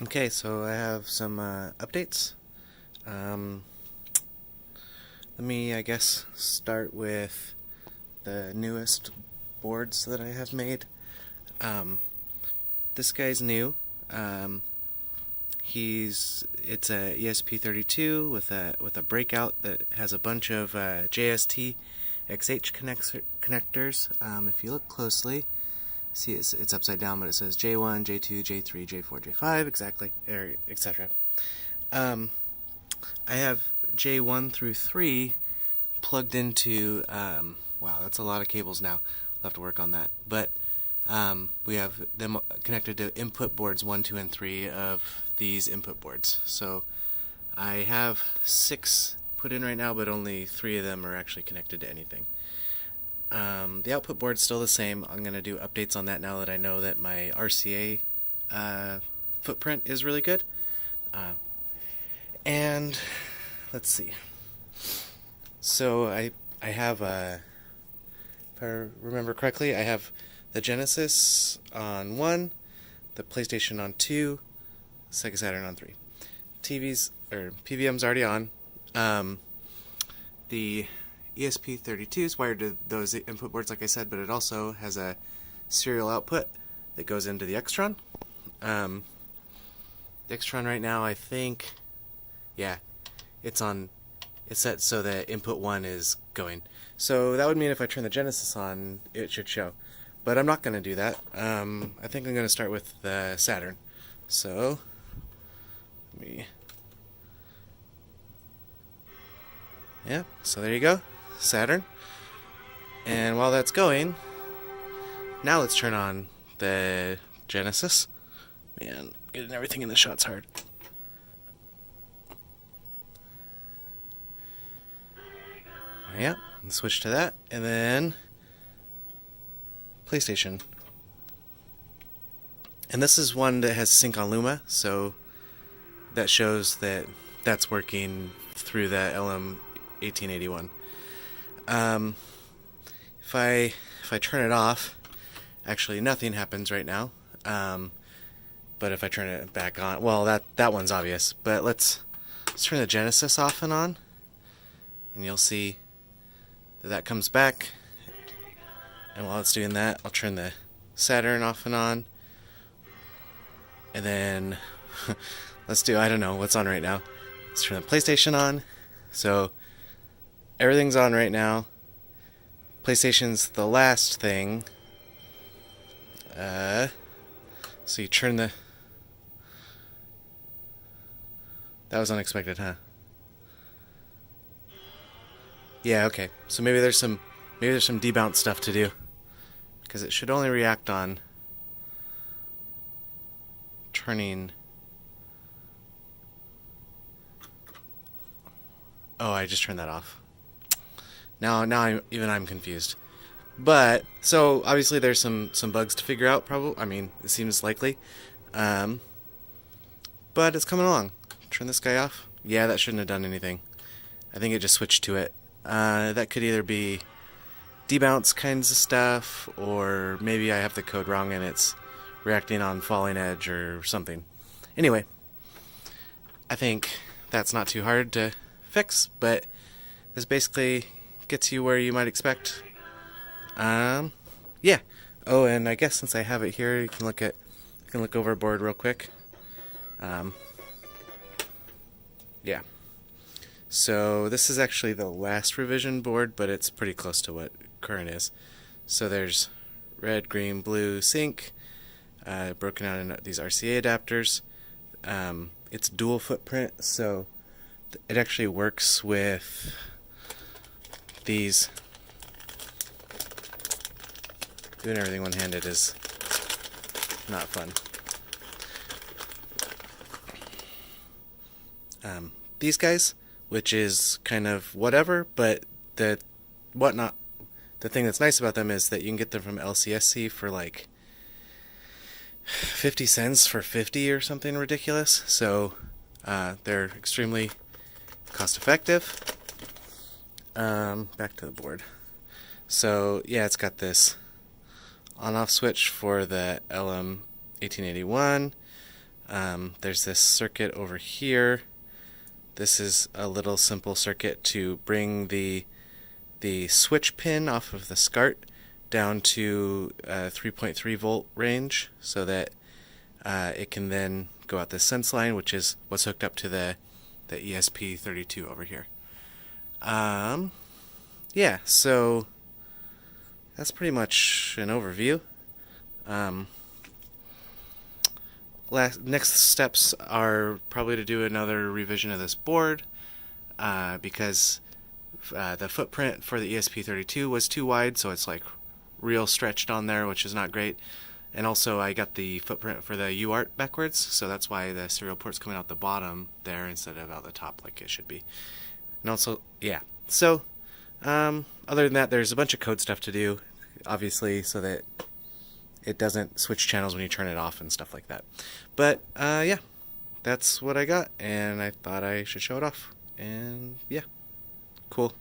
Okay, so I have some updates. Let me, I guess, start with the newest boards that I have made. Um, this guy's new. It's a Esp32 with a breakout that has a bunch of JST XH connectors. If you look closely, see it's upside down, but it says J1, J2, J3, J4, J5, exactly, etc. I have J1 through 3 plugged into, wow, that's a lot of cables now. We'll have to work on that. But we have them connected to input boards 1, 2, and 3 of these input boards. So I have 6 put in right now, but only 3 of them are actually connected to anything. The output board's still the same. I'm going to do updates on that now that I know that my RCA footprint is really good. And let's see. So I have if I remember correctly, I have the Genesis on 1, the PlayStation on 2, Sega Saturn on 3. PVM's already on. The Esp32 is wired to those input boards, like I said, but it also has a serial output that goes into the Extron. The Extron right now, I think, yeah, it's set so that input 1 is going. So that would mean if I turn the Genesis on, it should show. But I'm not going to do that. I think I'm going to start with the Saturn. So, yeah, so there you go, Saturn. And while that's going, now let's turn on the Genesis. Man, getting everything in the shot's hard. Yeah, and switch to that, and then PlayStation. And this is one that has sync on Luma, so that shows that that's working through that LM1881. If I turn it off, actually nothing happens right now. But if I turn it back on, well, that one's obvious. But let's turn the Genesis off and on, and you'll see that comes back. And while it's doing that, I'll turn the Saturn off and on. And then I don't know what's on right now. Let's turn the PlayStation on. So everything's on right now. PlayStation's the last thing. So you turn the... That was unexpected, huh? Yeah, okay. So maybe there's some debounce stuff to do, because it should only react on turning. Oh, I just turned that off. Now I'm confused. But so obviously there's some bugs to figure out. Probably, I mean, it seems likely. But it's coming along. Turn this guy off. Yeah, that shouldn't have done anything. I think it just switched to it. That could either be debounce kinds of stuff, or maybe I have the code wrong and it's reacting on falling edge or something. Anyway, I think that's not too hard to fix, but this basically gets you where you might expect. Yeah. Oh, and I guess since I have it here, you can look over a board real quick. Yeah. So this is actually the last revision board, but it's pretty close to what current is. So there's red, green, blue sync, broken out in these RCA adapters. It's dual footprint, so it actually works with these. Doing everything one-handed is not fun. These guys, which is kind of whatever, but the thing that's nice about them is that you can get them from LCSC for like 50 cents for 50 or something ridiculous. So they're extremely cost effective. Back to the board. So yeah, it's got this on-off switch for the LM1881. There's this circuit over here. This is a little simple circuit to bring the switch pin off of the SCART down to 3.3 volt range so that it can then go out this sense line, which is what's hooked up to the Esp32 over here. Yeah, so that's pretty much an overview. Next steps are probably to do another revision of this board because the footprint for the Esp32 was too wide, so it's like real stretched on there, which is not great. And also I got the footprint for the UART backwards, so that's why the serial port's coming out the bottom there instead of out the top like it should be. And also, yeah. So, other than that, there's a bunch of code stuff to do, obviously, so that it doesn't switch channels when you turn it off and stuff like that. But, yeah, that's what I got, and I thought I should show it off. And, yeah, cool.